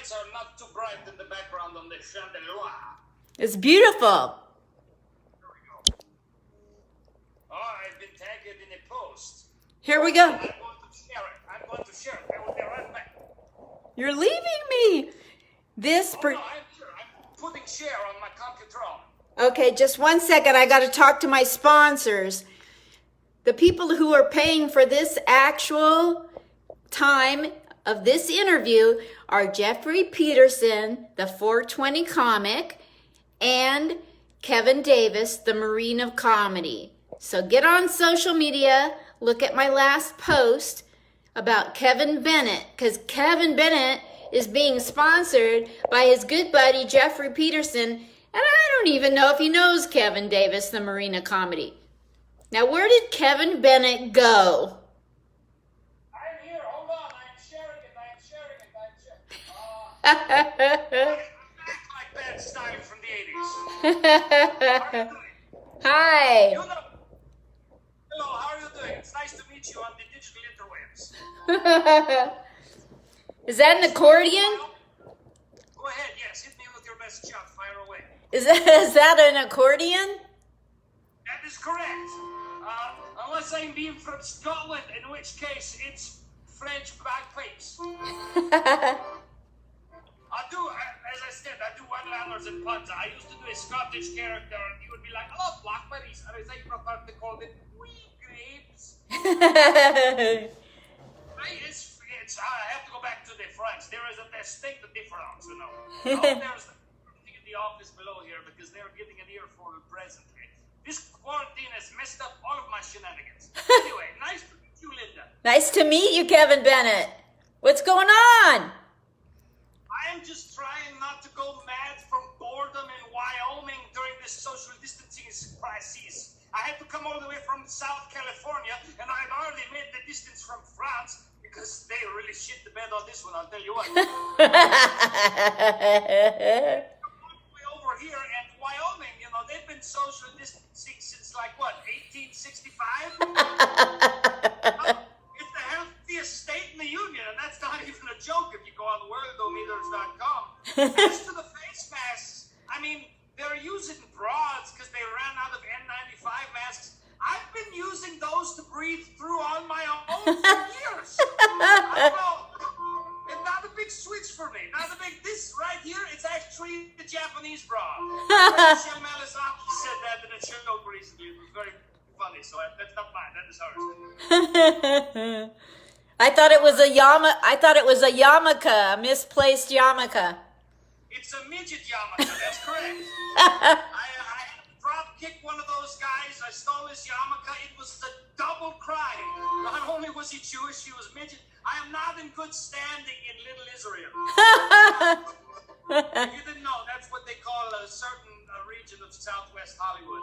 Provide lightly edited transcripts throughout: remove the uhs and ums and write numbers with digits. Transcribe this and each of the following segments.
lights are not too bright in the background on the chandelier. It's beautiful. There we go. Oh, I've been tagged in a post. Here we go. I'm going to share it. I will be right back. You're leaving me. This. No, I'm here. I'm putting share on my computer. Okay, just 1 second. I got to talk to my sponsors. The people who are paying for this actual time of this interview are Jeffrey Peterson, the 420 comic, and Kevin Davis, the Marine of Comedy. So get on social media, look at my last post about Kevin Bennett, because Kevin Bennett is being sponsored by his good buddy Jeffrey Peterson, and I don't even know if he knows Kevin Davis, the Marine of Comedy. Now, where did Kevin Bennett go? I'm here. Hold on. I'm sharing it. Act like bad style from the 80s. Hi. Hello, how are you doing? It's nice to meet you on the digital interwebs. Is that an accordion? Go ahead, yes. Hit me with your best shot. Fire away. Is that an accordion? That is correct. Unless I'm being from Scotland, in which case it's French bagpipes. As I said, I do one-liners and puns. I used to do a Scottish character, and he would be like, "Hello, blackberries," and as I prefer to call it, "wee grapes." I have to go back to the French. There is a distinct difference, you know. There's in the office below here because they're getting an earful presently. This quarantine has messed up all of my shenanigans. Anyway, nice to meet you, Linda. Nice to meet you, Kevin Bennett. What's going on? I am just trying not to go mad from boredom in Wyoming during this social distancing crisis. I had to come all the way from South California, and I had already made the distance from France because they really shit the bed on this one, I'll tell you what. Way over here at Wyoming, you know, they've been social distancing since like what, 1865? It's the healthiest state in the union, and that's not even a joke if you go on worldometers.com. As to the face masks, I mean, they're using broads because they ran out of N95 masks. I've been using those to breathe through on my own for years. I don't know. It's not a big switch for me. This right here, it's actually the Japanese bra. Michelle Malizaki said that in a show recently. It was very funny, so that's not mine. That is hers. I thought it was a yarmulke, a misplaced yarmulke. It's a midget yarmulke, that's correct. I had to drop kick one of those guys. I stole his yarmulke. It was a double crime. Not only was he Jewish, he was midget. I am not in good standing in Little Israel. If you didn't know, that's what they call a certain region of Southwest Hollywood.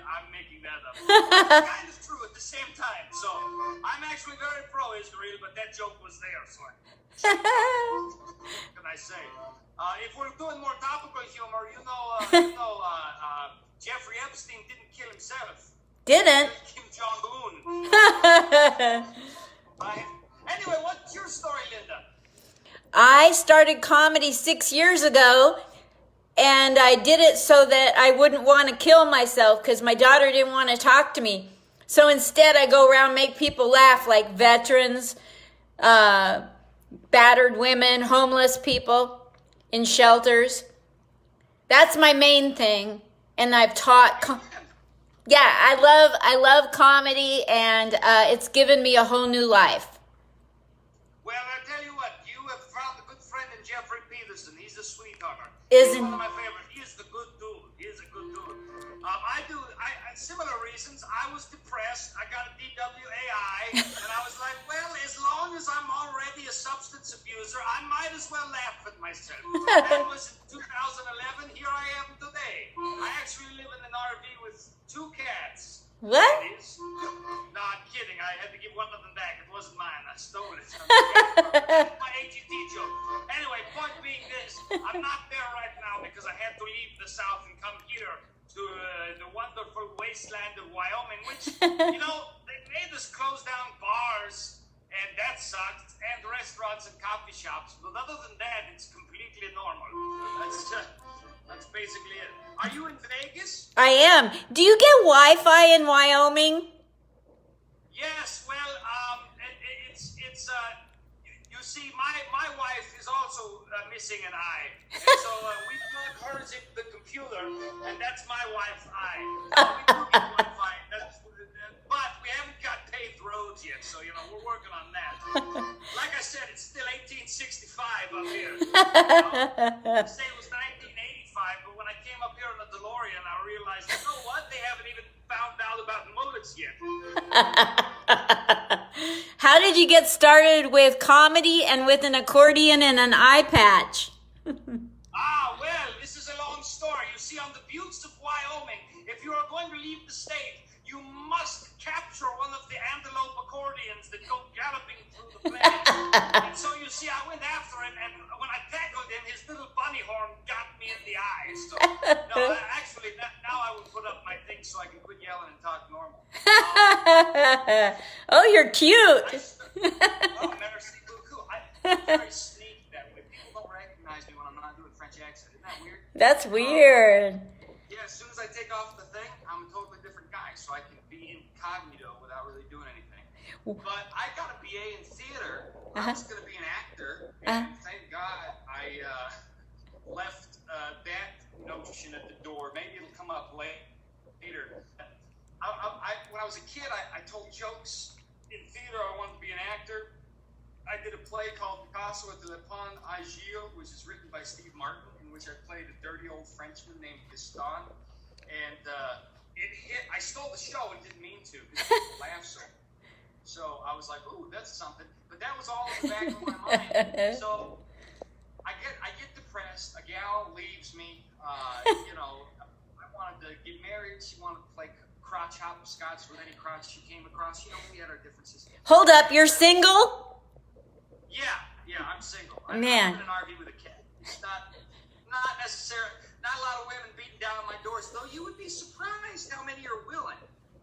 I'm making that up. It's kind of true at the same time. So I'm actually very pro-Israel, but that joke was there. So what can I say? If we're doing more topical humor, Jeffrey Epstein didn't kill himself. Didn't? Kim Jong-un. Anyway, what's your story, Linda? I started comedy 6 years ago, and I did it so that I wouldn't want to kill myself because my daughter didn't want to talk to me. So instead, I go around and make people laugh, like veterans, battered women, homeless people in shelters. That's my main thing, and I've taught. I love comedy, and it's given me a whole new life. Well, I tell you what, you have found a good friend in Jeffrey Peterson. He's a sweetheart. Isn't He's one of my favorites. He is the good dude. Similar reasons. I was depressed. I got a DWAI, and I was like, well, as long as I'm already a substance abuser, I might as well laugh at myself. That was in 2011. Here I am today. I actually live in an RV with 2 cats. What? No, I'm kidding. I had to give one of them back. It wasn't mine. I stole it. My ATT joke. Anyway, point being this. I'm not there right now because I had to leave the South and come here to the wonderful wasteland of Wyoming, which, they made us close down bars, and that sucked, and restaurants and coffee shops. But other than that, it's completely That's basically it. Are you in Vegas? I am. Do you get Wi-Fi in Wyoming? Yes. Well, you see, my wife is also missing an eye, and so we plug hers into the computer, and that's my wife's eye. So we do get Wi-Fi. But we haven't got paved roads yet, so we're working on that. Like I said, it's still 1865 up here. I say it was 1985, but when I came up here in the DeLorean, I realized, you know what? They haven't even found out about mullets yet. How did you get started with comedy and with an accordion and an eye patch? Well, this is a long story. You see, on the buttes of Wyoming, if you are going to leave the state, you must capture one of the antelope accordions that go galloping through the plain. And so you see, I went after him, and when I tackled him, his little bunny horn got me in the eye. So, no, actually, now I would put up my thing so I can quit yelling and talk normal. Oh, you're cute. Merci beaucoup. I'm very sneaky that way. People don't recognize me when I'm not doing French accent. Isn't that weird? That's weird. Yeah, as soon as I take off the thing, I'm a totally different guy, so I can be incognito without really doing anything. But I got a BA in theater. I was going to be an actor, and thank God I left that notion at the door. Maybe it'll come up later. When I was a kid, I told jokes in theater. I wanted to be an actor. I did a play called Picasso at the Le Pont Agile, which is written by Steve Martin, in which I played a dirty old Frenchman named Gaston. And it hit. I stole the show and didn't mean to because people laughed so. So I was like, ooh, that's something. But that was all in the back of my mind. So I get depressed. A gal leaves me. I wanted to get married. She wanted to play crotch hopscotch with any crotch she came across. We had our differences. Hold up, you're single? Yeah, I'm single. I'm Man. in an RV with a cat. It's not necessarily, not a lot of women beating down my doors, though you would be surprised how many are willing.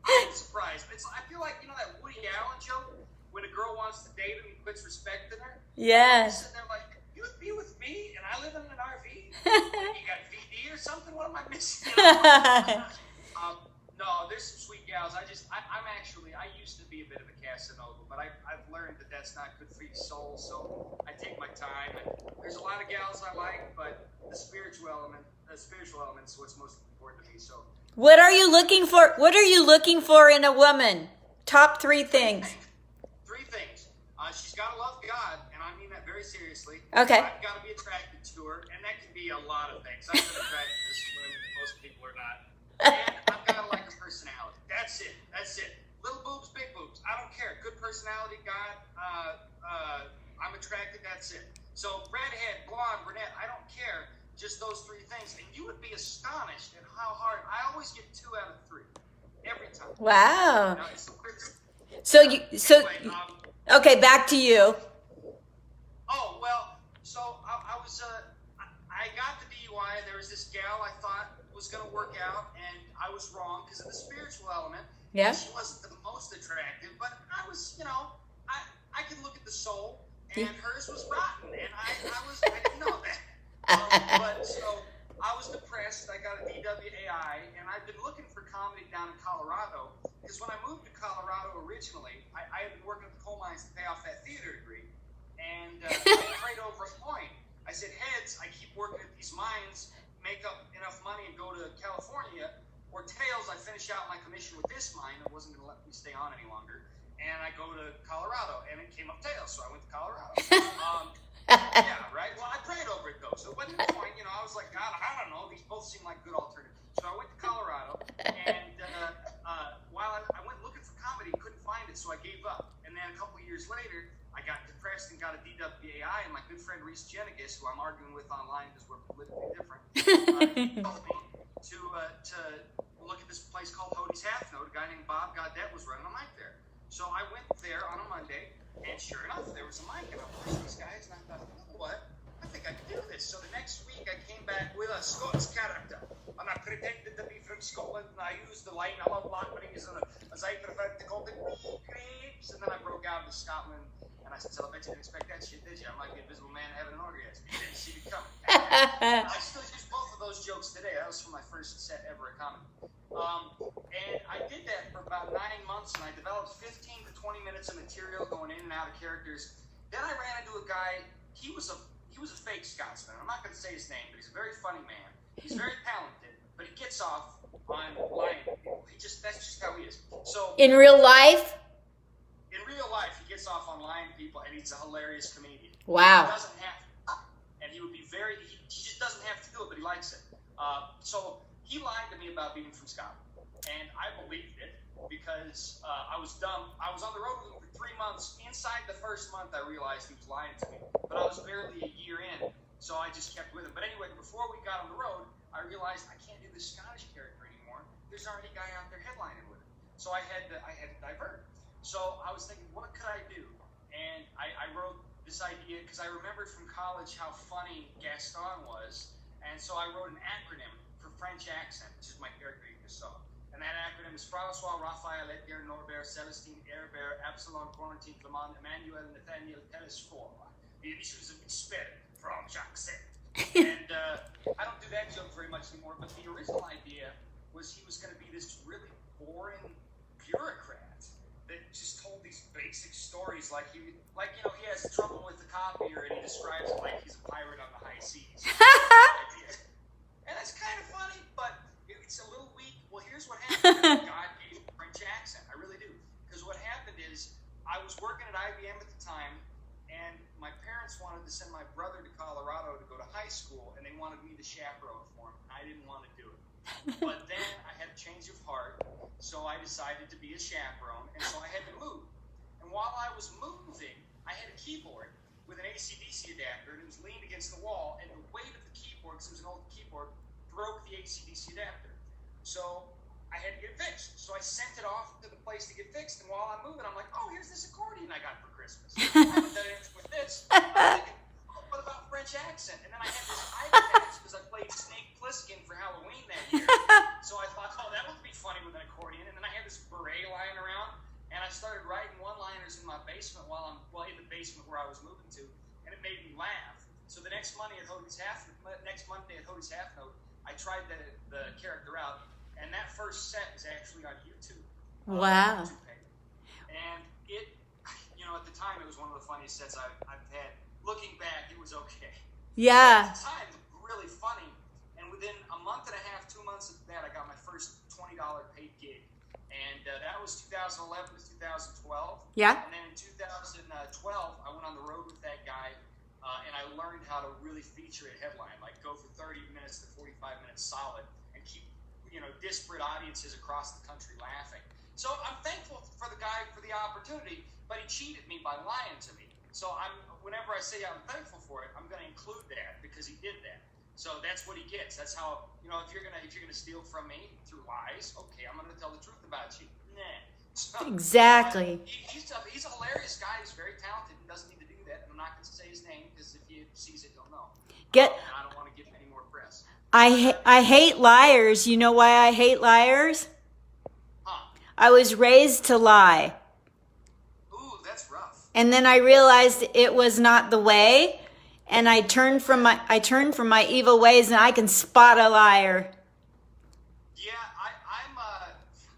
I'm surprised. I feel like, that Woody Allen joke, when a girl wants to date him, he puts respect in her. Yes. And they're like, you would be with me, and I live in an RV? You got VD or something? What am I missing? No, there's some sweet gals. I used to be a bit of a Casanova, but I've learned that that's not good for your soul, so I take my time. And there's a lot of gals I like, but the spiritual element is what's most important to me. So, What are you looking for? What are you looking for in a woman? Top 3 things. 3 things. She's got to love God, and I mean that very seriously. Okay. I've got to be attracted to her, and that can be a lot of things. I've been attracted to this woman, most people are not. And I've got to like her personality. That's it. Little boobs, big boobs. I don't care. Good personality, God. I'm attracted. That's it. So redhead, blonde, brunette. I don't care. Just those 3 things, and you would be astonished at how hard. I always get 2 out of 3 every time. Wow. It's the quickest. Anyway, okay, back to you. Oh well. So I was. I got the DUI. There was this gal I thought was going to work out, and I was wrong because of the spiritual element. Yeah. She wasn't the most attractive, but I was. I could look at the soul, and hers was rotten, and I didn't know that. But so I was depressed. I got a DWAI, and I've been looking for comedy down in Colorado because when I moved to Colorado originally, I had been working at the coal mines to pay off that theater degree, and I prayed over a point. I said, heads, I keep working at these mines, make up enough money and go to California, or tails, I finish out my commission with this mine that wasn't going to let me stay on any longer, and I go to Colorado, and it came up tails, so I went to Colorado. Yeah, right? Well, I prayed over it, though, so it wasn't the point. I was like, God, I don't know. These both seem like good alternatives. So I went to Colorado, and while I went looking for comedy, couldn't find it, so I gave up. And then a couple of years later, I got depressed and got a DWAI, and my good friend Reese Jenigas, who I'm arguing with online because we're politically different, he told me to look at this place called Hodie's Half Note. A guy named Bob Gaudette was running a mic there. So I went there on a Monday, and sure enough, there was a mic, and I watched these guys, and I thought, you know what? I think I can do this. So the next week, I came back with a Scots character, and I pretended to be from Scotland, and I used the line, I love blackberries, and as I prefer to call them, grapes, and then I broke out into Scotland, and I said, so I bet you didn't expect that shit, did you? I'm like the invisible man having an orgasm. You didn't see me coming. I still use was for my first set ever at comedy. And I did that for about 9 months, and I developed 15 to 20 minutes of material going in and out of characters. Then I ran into a guy. He was a fake Scotsman. I'm not going to say his name, but he's a very funny man. He's very talented, but he gets off on lying to people. That's just how he is. So In real life? in real life, he gets off on lying to people, and he's a hilarious comedian. Wow. He doesn't have to, and he would be he just doesn't have to do it, but he likes it. So he lied to me about being from Scotland, and I believed it because I was dumb. I was on the road with him for 3 months. Inside the first month, I realized he was lying to me, but I was barely a year in, so I just kept with him. But anyway, before we got on the road, I realized I can't do this Scottish character anymore. There's already a guy out there headlining with him, so I had to divert. So I was thinking, what could I do? And I wrote this idea because I remembered from college how funny Gaston was, and so I wrote an acronym for French accent, which is my character you just saw. And that acronym is François, Raphaël, Edgar, Norbert, Celestine, Herbert, Absalom, Quarantine, Clement, Emmanuel, Nathaniel, Telesphore. This was a expert from accent. And I don't do that joke very much anymore, but the original idea was he was going to be this really boring bureaucrat that just told these basic stories like he has trouble with the copier and he describes it like he's a pirate on the high seas. And that's kind of funny, but it's a little weak. Well, here's what happened. God gave me a French accent. I really do. Because what happened is I was working at IBM at the time, and my parents wanted to send my brother to Colorado to go to high school, and they wanted me to chaperone for him. I didn't want to do it. But then I had a change of heart, so I decided to be a chaperone, and so I had to move. And while I was moving, I had a keyboard with an AC/DC adapter, and it was leaned against the wall, and the weight of the keyboard, because it was an old keyboard, broke the AC/DC adapter. So I had to get it fixed. So I sent it off to the place to get fixed, and while I'm moving, I'm like, oh, here's this accordion I got for Christmas. I haven't done anything with this. I'm thinking, oh, what about French accent? And then I had this eye patch because I played Snake Plissken for Halloween that year. So I thought, oh, that would be funny with an accordion. And then I had this beret lying around, and I started writing one-liners in my basement in the basement where I was moving to, and it made me laugh. So the next Monday at Hodie's Half Note, I tried the character out, and that first set is actually on YouTube. Wow. And it, at the time, it was one of the funniest sets I've had. Looking back, it was okay. Yeah. At the time, it was really funny. And within a month and a half, 2 months of that, I got my first $20 paid gig. And that was 2011 to 2012. Yeah. And then in 2012, I went on the road with that guy, and I learned how to really feature a headline, like go for 30 minutes to 45 minutes solid, and keep disparate audiences across the country laughing. So I'm thankful for the guy for the opportunity, but he cheated me by lying to me. So whenever I say I'm thankful for it, I'm going to include that because he did that. So that's what he gets. That's how if you're gonna steal from me through lies, okay, I'm gonna tell the truth about you. Nah. So, Exactly. He's a hilarious guy. He's very talented and doesn't need to do that. And I'm not going to say his name because if he sees it, he'll know. And I don't want to give him any more press. I hate liars. You know why I hate liars? Huh. I was raised to lie. Ooh, that's rough. And then I realized it was not the way, and I turned from my evil ways, and I can spot a liar. Yeah,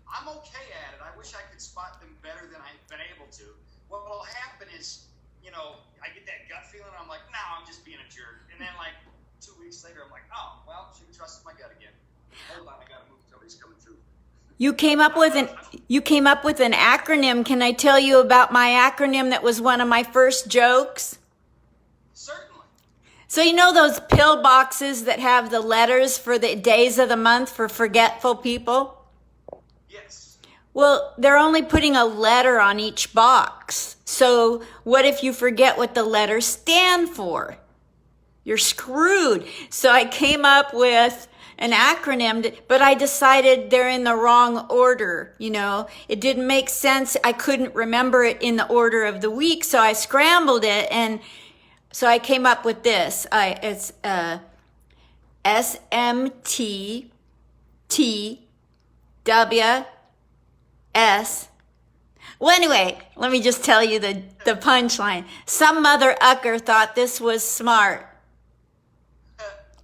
I'm okay at it. I wish I could spot them better than I've been able to. What will happen is, I get that gut feeling, and I'm like, no, I'm just being a jerk. And then 2 weeks later, I'm like, oh, well, should have trusted my gut again. Hold on, I gotta move. Somebody's coming through. You came up with an acronym. Can I tell you about my acronym that was one of my first jokes? Certainly. So you know those pill boxes that have the letters for the days of the month for forgetful people? Yes. Well, they're only putting a letter on each box. So what if you forget what the letters stand for? You're screwed. So I came up with an acronym, but I decided they're in the wrong order. It didn't make sense. I couldn't remember it in the order of the week, so I scrambled it, and so I came up with this. It's SMTTWS. Well, anyway, let me just tell you the punchline. Some mother ucker thought this was smart,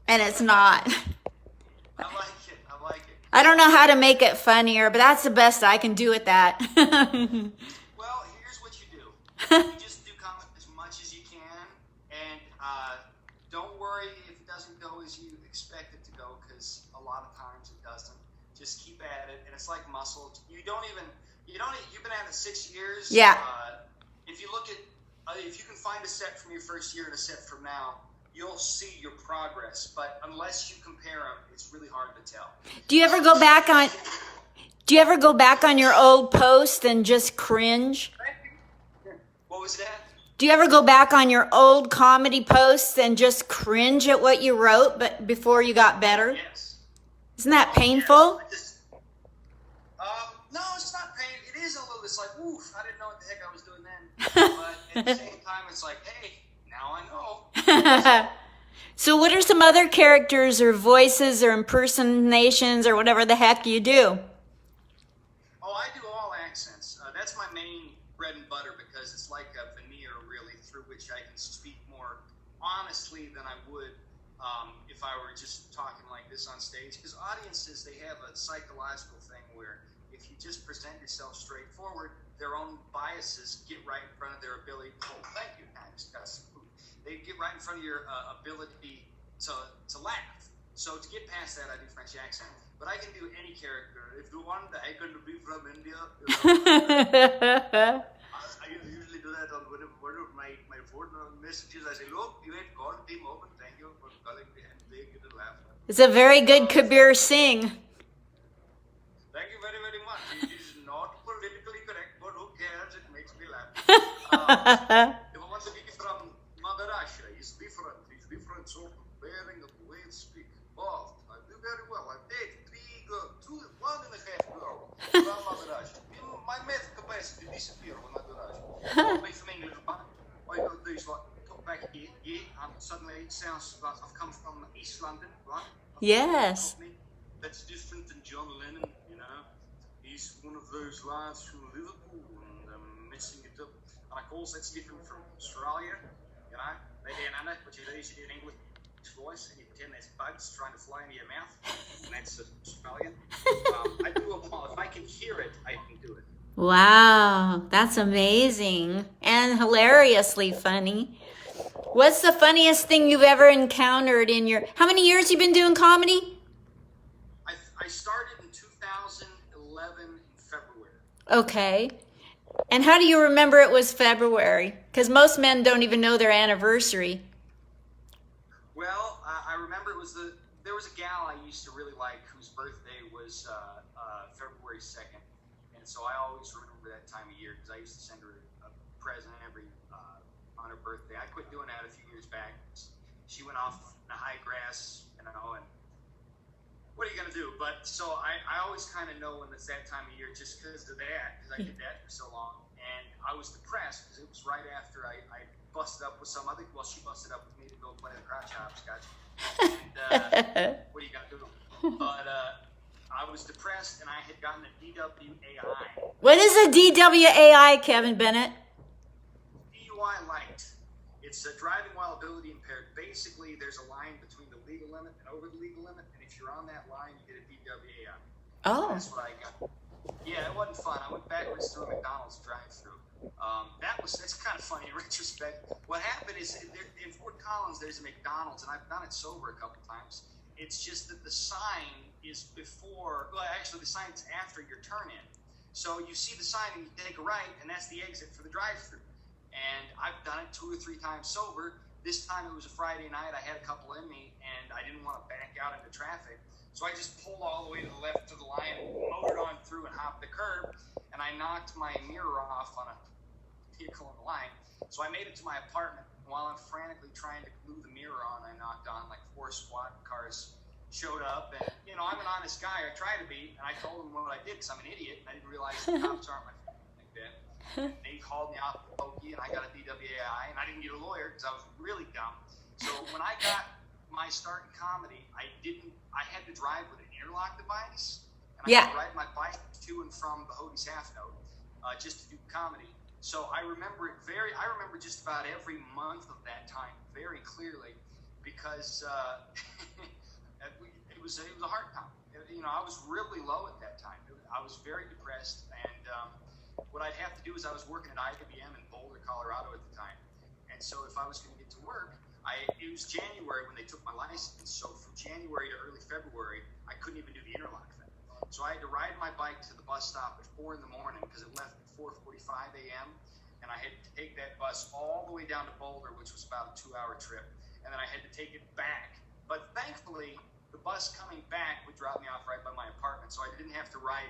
and it's not. I like it. I like it. I don't know how to make it funnier, but that's the best I can do at that. Well, here's what you do. You just do comment as much as you can, and don't worry if it doesn't go as you expect it to go, because a lot of times it doesn't. Just keep at it, and it's like muscle. You've been at it 6 years. Yeah. If you look at, if you can find a set from your first year and a set from now, you'll see your progress. But unless you compare them, it's really hard to tell. Do you ever go back on your old post and just cringe? What was that? Do you ever go back on your old comedy posts and just cringe at what you wrote but before you got better? Yes. Isn't that painful? Yes. No, it's not pain. It is a little. It's like, oof, I didn't know what the heck I was doing then. But at the same time, it's like, hey, now I know. So what are some other characters or voices or impersonations or whatever the heck you do? Oh, I do all accents. That's my main bread and butter, because it's like a veneer, really, through which I can speak more honestly than I would if I were just talking like this on stage. Because audiences, they have a psychological thing where if you just present yourself straightforward, their own biases get right in front of their ability. Oh, thank you, Gus. They get right in front of your ability to laugh. So to get past that, I do French accent. But I can do any character. If you want, I can be from India. I usually do that on one of my phone messages. I say, look, you ain't called the moment. Thank you for calling me, and they get a laugh. It's a very good Kabir Singh. Thank you very, very much. It is not politically correct, but who cares? It makes me laugh. If I want to be from Maharashtra, it's different. It's different sort of bearing of the way it speak. But I do very well. I date 3 girls, 1.5 girls from Maharashtra. My math capacity disappear when I do that. I'm from England, but I do this like talk back here, and suddenly it sounds like I've come from East London, right? Yes. That's different than John Lennon, you know. He's one of those lads from Liverpool, and messing it up. And of course, that's different from Australia, you know. They don't know what you do. You do an English voice, and you pretend there's bugs trying to fly into your mouth, and that's Australian. I do them all. If I can hear it, I can do it. Wow, that's amazing and hilariously funny. What's the funniest thing you've ever encountered in your... How many years you been doing comedy? I started in 2011 in February. Okay. And how do you remember it was February? Because most men don't even know their anniversary. Well, I remember there was a gal I used to really like whose birthday was February 2nd. And so I always remember that time of year because I used to send her a present every on her birthday. I quit doing that a few years back. She went off in the high grass, you know, and what are you going to do? But so I always kind of know when it's that time of year just because of that, because I did that for so long. And I was depressed because it was right after I busted up with some other, well, she busted up with me to go play the crotch hopscotch. And what are you going to do? But I was depressed and I had gotten a DWAI. What is a DWAI, Kevin Bennett? DUI light. It's a driving while ability impaired. Basically, there's a line between the legal limit and over the legal limit, and if you're on that line, you get a DWAI. Oh. So that's what I got. Yeah, it wasn't fun. I went backwards through a McDonald's drive-through. That's kind of funny in retrospect. What happened is in Fort Collins, there's a McDonald's, and I've done it sober a couple times. It's just that the sign is before, well, actually the sign's after your turn-in. So you see the sign and you take a right, and that's the exit for the drive-through. And I've done it 2 or 3 times sober. This time it was a Friday night. I had a couple in me, and I didn't want to back out into traffic. So I just pulled all the way to the left of the line and motored on through and hopped the curb, and I knocked my mirror off on a vehicle in the line. So I made it to my apartment. While I'm frantically trying to glue the mirror on, I knocked on like 4 SWAT cars showed up, and you know, I'm an honest guy. I try to be, and I told them what I did because I'm an idiot. And I didn't realize the cops aren't my friend like that. They called me out the pokey, and I got a DWAI, and I didn't get a lawyer because I was really dumb. So when I got my start in comedy, I had to drive with an interlock device, and I had to ride my bike to and from Behody's Half Note just to do comedy. So I remember just about every month of that time very clearly because it was a hard time. I was really low at that time. I was very depressed, and what I'd have to do is I was working at IBM in Boulder, Colorado at the time, and so if I was going to get to work, it was January when they took my license, so from January to early February, I couldn't even do the interlock thing. So I had to ride my bike to the bus stop at 4 in the morning because it left at 4:45 a.m., and I had to take that bus all the way down to Boulder, which was about a 2-hour trip, and then I had to take it back. But thankfully, the bus coming back would drop me off right by my apartment, so I didn't have to ride,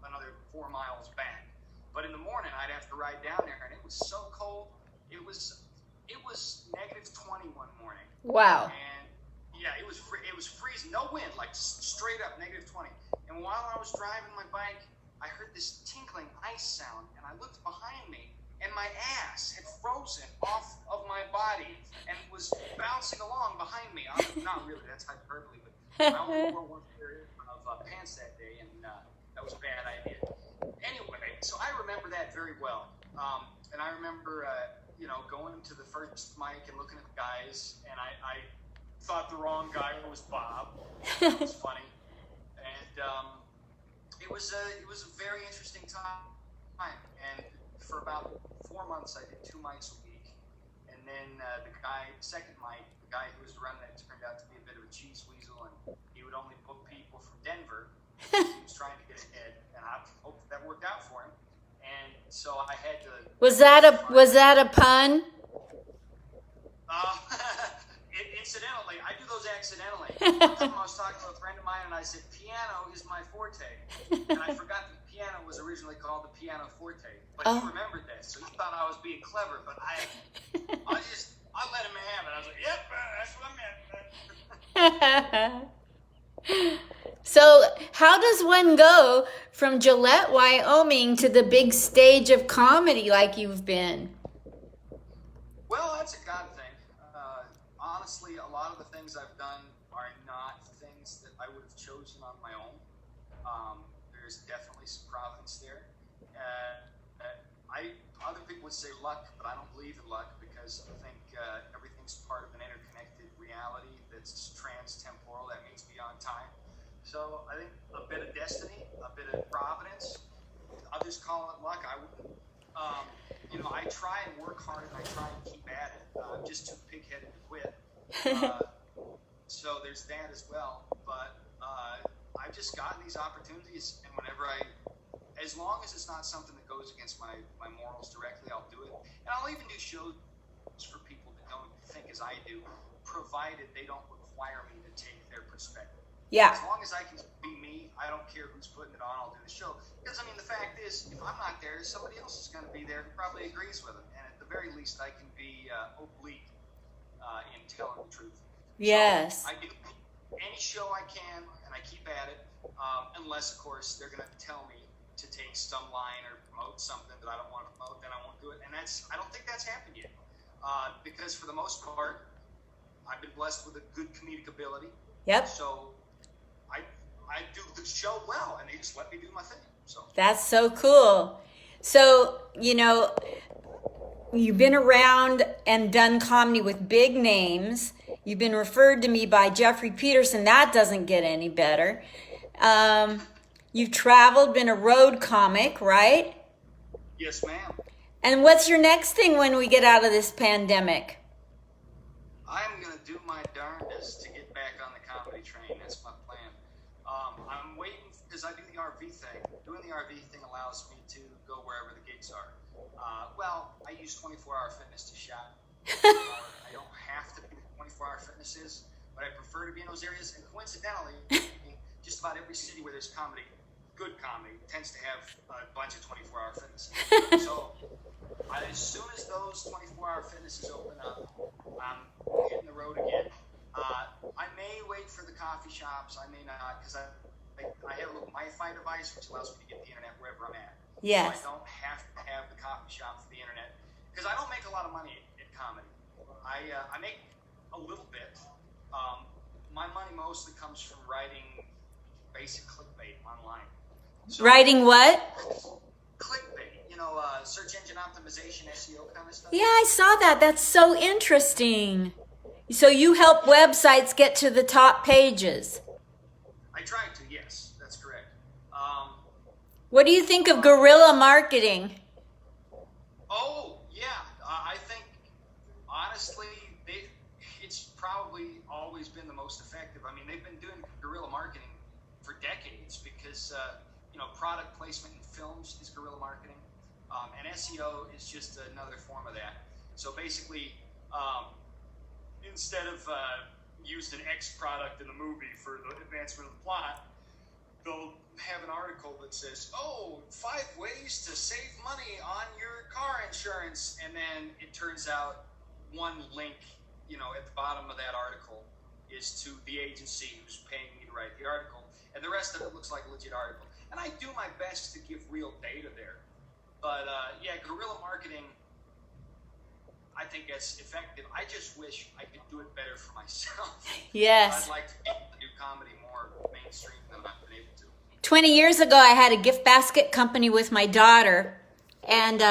another 4 miles back. But in the morning, I'd have to ride down there, and it was so cold. It was -20 one morning. Wow. And yeah, it was freezing, no wind, like straight up -20. And while I was driving my bike, I heard this tinkling ice sound, and I looked behind me, and my ass had frozen off of my body and was bouncing along behind me. Not really, that's hyperbole, but I only wore one pair of pants that day, and that was a bad idea. Anyway, so I remember that very well. And I remember, going to the first mic and looking at the guys, and I thought the wrong guy was Bob. It was funny. And it was a very interesting time. And for about 4 months, I did 2 mics a week. And then second mic, the guy who was running it turned out to be a bit of a cheese weasel, and he would only book people from Denver. He was trying to get ahead, and I hope that worked out for him. And so I had to. Was that a pun? Incidentally, I do those accidentally. One time I was talking to a friend of mine, and I said, "Piano is my forte," and I forgot that piano was originally called the piano forte. But he remembered that, so he thought I was being clever. But I let him have it. I was like, "Yep, that's what I meant." So, how does one go from Gillette, Wyoming to the big stage of comedy like you've been? Well, that's a God thing. Honestly, a lot of the things I've done are not things that I would have chosen on my own. There's definitely some providence there. Other people would say luck, but I don't believe in luck because I think everything's part of an interconnected reality that's trans-temporal. That means beyond time. So I think a bit of destiny, a bit of providence. Others call it luck. I wouldn't. I try and work hard, and I try and keep at it. I'm just too pig-headed to quit. So there's that as well. But I've just gotten these opportunities, and as long as it's not something that goes against my morals directly, I'll do it. And I'll even do shows for people that don't think as I do, provided they don't require me to take their perspective. Yeah. As long as I can be me, I don't care who's putting it on, I'll do the show. Because, the fact is, if I'm not there, somebody else is going to be there who probably agrees with them. And at the very least, I can be oblique in telling the truth. Yes. So I do any show I can, and I keep at it, unless, of course, they're going to tell me to take some line or promote something that I don't want to promote, then I won't do it. And I don't think that's happened yet. Because for the most part, I've been blessed with a good comedic ability. Yep. So I do the show well, and they just let me do my thing. So that's so cool. So, you've been around and done comedy with big names. You've been referred to me by Jeffrey Peterson. That doesn't get any better. You've traveled, been a road comic, right? Yes, ma'am. And what's your next thing when we get out of this pandemic? I'm going to do my darndest to get back on the comedy train. That's my plan. I'm waiting because I do the RV thing. Doing the RV thing allows me to go wherever the gigs are. I use 24-hour fitness to shop. I don't have to be 24-hour fitness is, but I prefer to be in those areas. And coincidentally, just about every city where there's comedy, good comedy, tends to have a bunch of 24-hour fitnesses. So as soon as those 24-hour fitnesses open up, I'm hitting the road again. I may wait for the coffee shops. I may not, because I have a little MiFi device, which allows me to get the internet wherever I'm at. Yes. So I don't have to have the coffee shop for the internet, because I don't make a lot of money at comedy. I make a little bit. My money mostly comes from writing basic clickbait online. So, Writing what? Clickbait, search engine optimization, SEO kind of stuff. Yeah, I saw that. That's so interesting. So you help websites get to the top pages. tried to, yes, that's correct. What do you think of guerrilla marketing? Oh, yeah. I think, honestly, it's probably always been the most effective. I mean, they've been doing guerrilla marketing for decades because, product placement in films is guerrilla marketing. And SEO is just another form of that. So basically, instead of used an X product in the movie for the advancement of the plot, they'll have an article that says, 5 ways to save money on your car insurance. And then it turns out one link, at the bottom of that article is to the agency who's paying me to write the article. And the rest of it looks like a legit article. And I do my best to give real data there. But guerrilla marketing, I think that's effective. I just wish I could do it better for myself. Yes. I'd like to be able to do comedy more mainstream than I've been able to. 20 years ago, I had a gift basket company with my daughter, and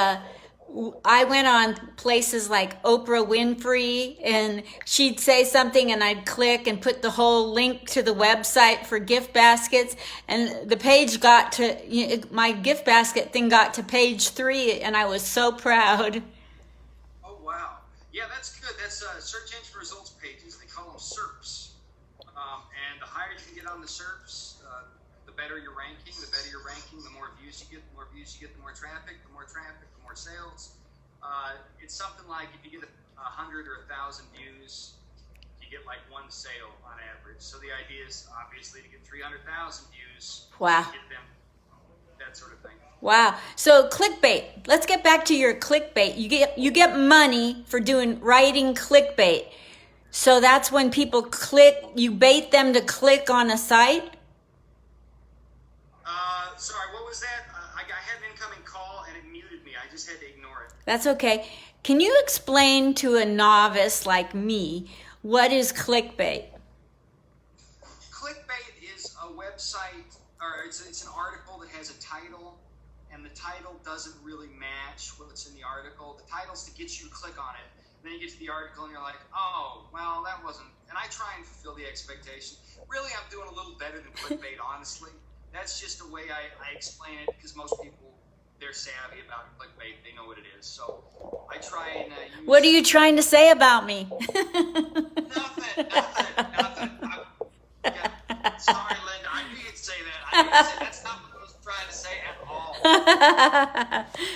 I went on places like Oprah Winfrey, and she'd say something and I'd click and put the whole link to the website for gift baskets, and the page got to, my gift basket thing got to page 3, and I was so proud. Oh, wow. Yeah, that's good. That's search engine results pages. They call them SERPs. And the higher you can get on the SERPs, the better your ranking. The better your ranking, the more views you get. The more views you get, the more traffic. The more traffic, the more sales. It's something like if you get 100 or 1,000 views, you get like 1 sale on average. So the idea is obviously to get 300,000 views. Wow. Get them, that sort of thing. Wow. So clickbait. Let's get back to your clickbait. You get money for writing clickbait. So that's when people click, you bait them to click on a site? Sorry, what was that? I had an incoming call and it muted me. I just had to ignore it. That's okay. Can you explain to a novice like me what is clickbait? Clickbait is a website, or it's an article that has a title, and the title doesn't really match what's in the article. The title's to get you to click on it. Then you get to the article and you're like, oh, well, that wasn't. And I try and fulfill the expectation. Really, I'm doing a little better than clickbait, honestly. That's just the way I explain it, because most people, they're savvy about clickbait. They know what it is. So I try and use... What are you trying to say about me? Nothing. Sorry, Linda. I knew you'd say that. I knew you'd say that's not what I was trying to say at all.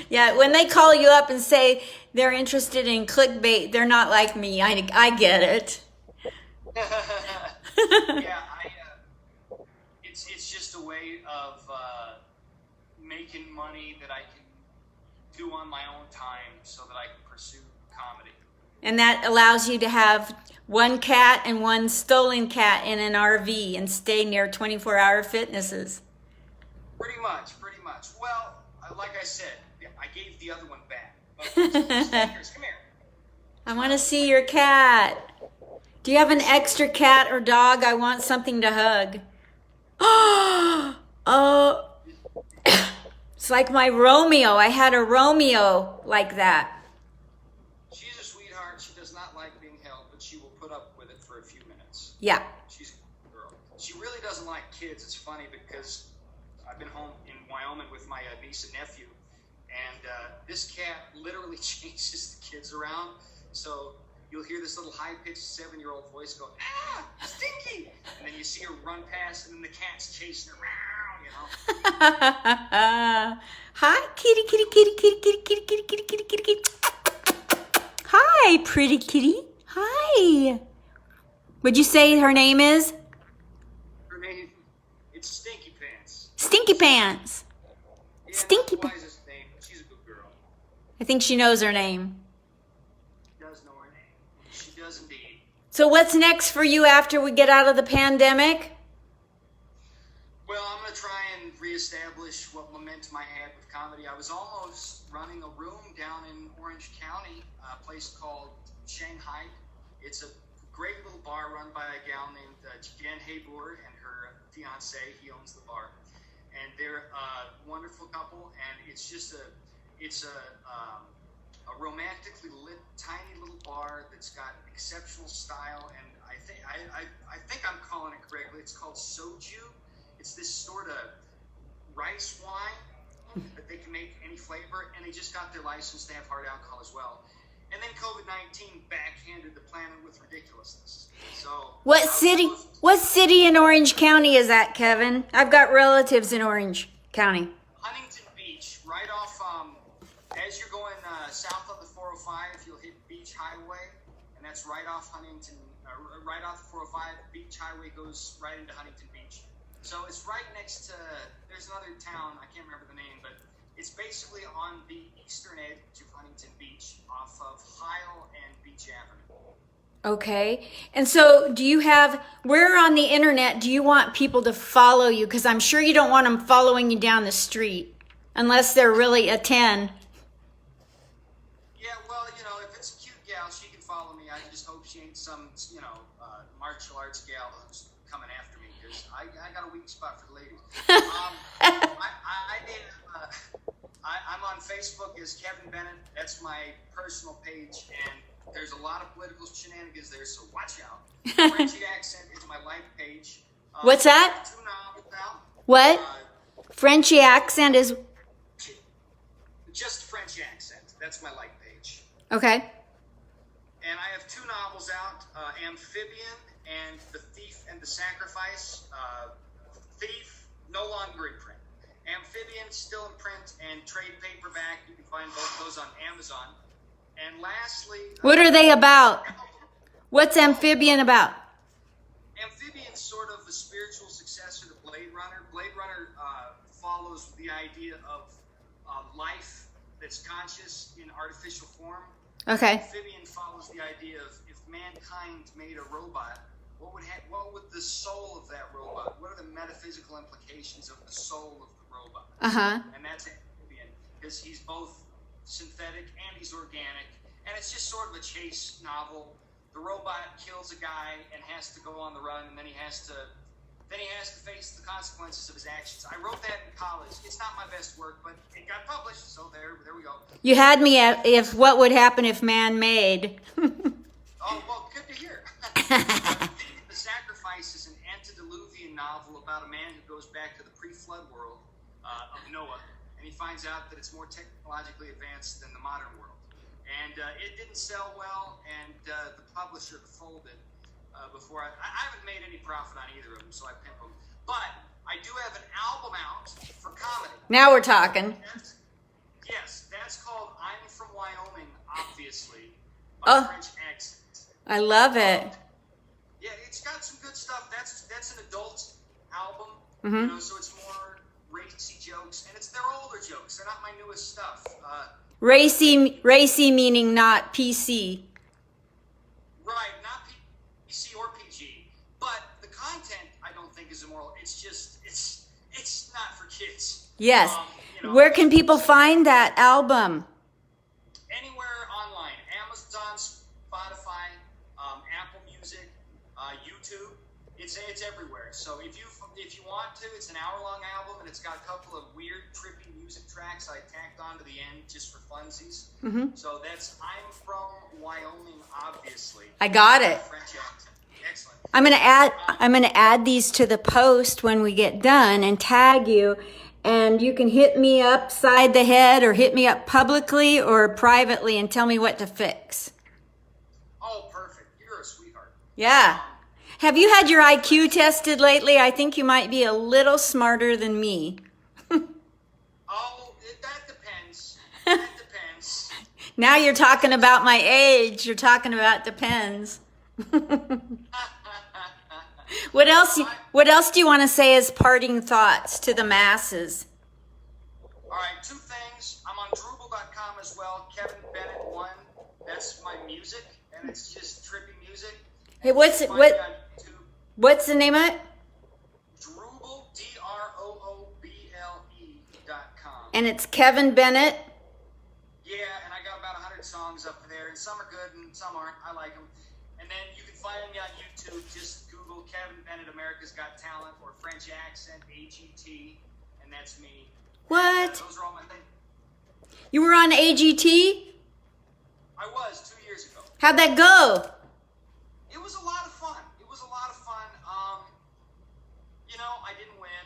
Yeah, when they call you up and say they're interested in clickbait, they're not like me. I get it. Yeah, it's just a way of making money that I can do on my own time so that I can pursue comedy. And that allows you to have 1 cat and 1 stolen cat in an RV and stay near 24-hour fitnesses. Pretty much. Well, like I said, I gave the other one back. But Snickers, come here. I want to see your cat. Do you have an extra cat or dog? I want something to hug. Oh, it's like my Romeo. I had a Romeo like that. She's a sweetheart. She does not like being held, but she will put up with it for a few minutes. Yeah. She's a girl. She really doesn't like kids. It's funny because I've been home in Wyoming with my niece and nephew, and this cat literally chases the kids around. So you'll hear this little high-pitched 7-year-old voice go, ah, Stinky! And then you see her run past, and then the cat's chasing her around, you know? Hi, kitty, kitty, kitty, kitty, kitty, kitty, kitty, kitty, kitty, kitty, kitty. Hi, pretty kitty. Hi. Would you say her name is? Her name, it's Stinky Pants. Stinky Pants. Yeah, Stinky not the wisest name, but she's a good girl. I think she knows her name. She does indeed. So what's next for you after we get out of the pandemic? Well, I'm going to try and reestablish what momentum I had with comedy. I was almost running a room down in Orange County, a place called Shanghai. It's a great little bar run by a gal named Jen Haybour and her fiance. He owns the bar. And they're a wonderful couple, and it's just a romantically lit, tiny little bar that's got exceptional style, and I think I'm calling it correctly. It's called Soju, It's this sort of rice wine that they can make any flavor, and they just got their license to have hard alcohol as well. And then COVID-19 backhanded the planet with ridiculousness. So What city in Orange County is that, Kevin? I've got relatives in Orange County. Huntington Beach, right off, as you're going south on the 405, you'll hit Beach Highway, and that's right off Huntington, right off the 405. Beach Highway goes right into Huntington Beach. So it's right next to, there's another town, I can't remember the name, but it's basically on the eastern edge of Huntington Beach off of Heil and Beach Avenue. Okay. And so where on the internet do you want people to follow you? Because I'm sure you don't want them following you down the street unless they're really a 10. Yeah, well, if it's a cute gal, she can follow me. I just hope she ain't some, martial arts gal who's coming after me, because I got a weak spot for the ladies. I'm on Facebook as Kevin Bennett. That's my personal page, and there's a lot of political shenanigans there, so watch out. Frenchy Accent is my like page. What's that? 2 novels out. What? Frenchy Accent is? Just French Accent. That's my like page. Okay. And I have 2 novels out, Amphibian and The Thief and the Sacrifice. Thief, no longer in print. Amphibian, still in print and trade paperback. You can find both those on Amazon. And lastly... What are they about? What's Amphibian about? Amphibian's sort of the spiritual successor to Blade Runner. Blade Runner follows the idea of life that's conscious in artificial form. Okay. Amphibian follows the idea of if mankind made a robot, what would the soul of that robot? What are the metaphysical implications of the soul of the robot? Uh-huh. And that's Amphibian, because he's both synthetic and he's organic, and it's just sort of a chase novel. The robot kills a guy and has to go on the run, and then he has to face the consequences of his actions. I wrote that in college. It's not my best work, but it got published, so there we go. You had me at if what would happen if man made. Oh, well, good to hear. The Sacrifice is an antediluvian novel about a man who goes back to the pre-flood world of Noah, and he finds out that it's more technologically advanced than the modern world. And it didn't sell well, and the publisher folded before I haven't made any profit on either of them, so I pimp them. But I do have an album out for comedy. Now we're talking. Yes, that's called I'm From Wyoming, obviously, by French Accent. I love it. Yeah, it's got some good stuff. That's an adult album, Mm-hmm. So it's more racy jokes, and they're older jokes. They're not my newest stuff. Racy meaning not PC. Right, not PC or PG, but the content I don't think is immoral. It's just it's not for kids. Yes. Where can people find that album? Anywhere online, Amazon, Spotify, Apple Music, YouTube. It's everywhere. So if you want to, it's an hour-long album, and it's got a couple of weird, trippy music tracks I tacked onto the end just for funsies. Mm-hmm. So that's I'm From Wyoming, obviously. I got it. French accent. Excellent. I'm gonna add these to the post when we get done and tag you, and you can hit me upside the head or hit me up publicly or privately and tell me what to fix. Oh, perfect. You're a sweetheart. Yeah. Have you had your IQ tested lately? I think you might be a little smarter than me. Oh, that depends. That depends. Now you're talking about my age. You're talking about depends. What else do you want to say as parting thoughts to the masses? All right, 2 things. I'm on Drooble.com as well. Kevin Bennett 1. That's my music, and it's just trippy music. Hey, what's the name of it? Drooble, DROOBLE.com. And it's Kevin Bennett. Yeah, and I got about 100 songs up there, and some are good and some aren't. I like them. And then you can find me on YouTube. Just Google Kevin Bennett, America's Got Talent, or French Accent, AGT, and that's me. What? Those are all my things. You were on AGT? I was 2 years ago. How'd that go? It was a lot of fun. I didn't win,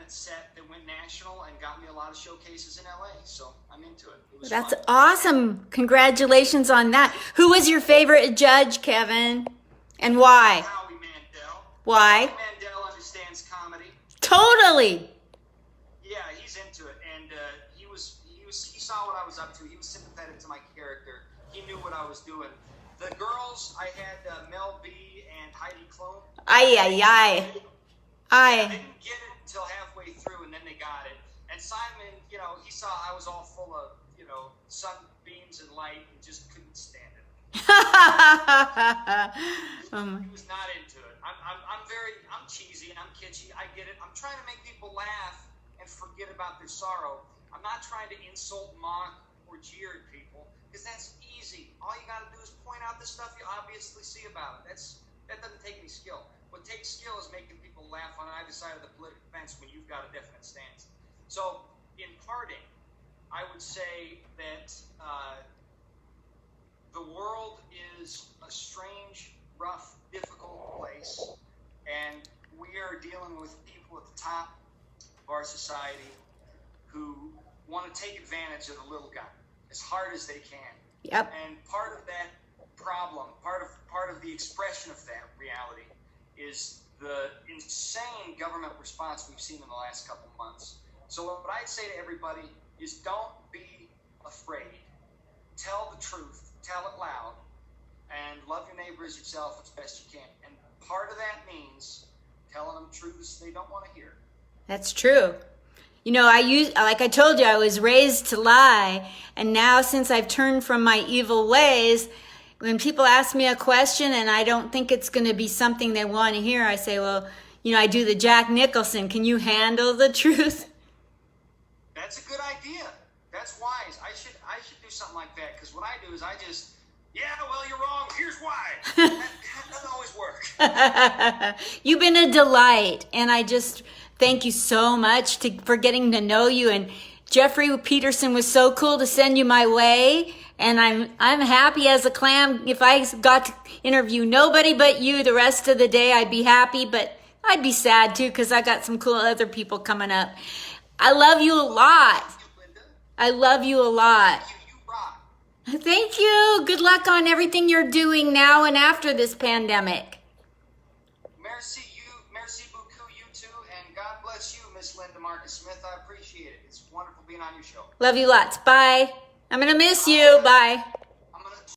Bennett set that went national and got me a lot of showcases in LA. So I'm into it. It was That's fun. awesome. Congratulations on that. Who was your favorite judge, Kevin? And why? Howie Mandel. Why? Howie Mandel understands comedy. Totally. Yeah, he's into it, and he saw what I was up to. He was sympathetic to my character. He knew what I was doing. The girls, I had Mel B and Heidi Klum. Ay, ay, ay. They didn't get it until halfway through, and then they got it. And Simon, you know, he saw I was all full of, you know, sunbeams and light, and just couldn't stand it. He was not into it. I'm cheesy, I'm kitschy. I get it. I'm trying to make people laugh and forget about their sorrow. I'm not trying to insult, mock, or jeer at people, because that's easy. All you got to do is point out the stuff you obviously see about it. That doesn't take any skill. What takes skill is making people laugh on either side of the political fence when you've got a definite stance. So, in parting, I would say that the world is a strange, rough, difficult place, and we are dealing with people at the top of our society who want to take advantage of the little guy as hard as they can. Yep. And part of that problem, part of the expression of that reality is the insane government response we've seen in the last couple months. So what I'd say to everybody is don't be afraid. Tell the truth, tell it loud, and love your neighbor as yourself as best you can. And part of that means telling them truths they don't want to hear. That's true. You know, like I told you, I was raised to lie. And now since I've turned from my evil ways, when people ask me a question and I don't think it's going to be something they want to hear, I say, well, you know, I do the Jack Nicholson. Can you handle the truth? That's a good idea. That's wise. I should do something like that, because what I do is I just, yeah, well, you're wrong. Here's why. That doesn't always work. You've been a delight, and I just thank you so much for getting to know you. And Jeffrey Peterson was so cool to send you my way, and I'm happy as a clam. If I got to interview nobody but you the rest of the day, I'd be happy, but I'd be sad too, because I got some cool other people coming up. I love you a lot. I love you a lot. You rock. Thank you. Good luck on everything you're doing now and after this pandemic. Merci beaucoup, you too, and God bless you, Miss Linda Marcus Smith. I appreciate it. It's wonderful being on your show. Love you lots. Bye. I'm going to miss you. Bye.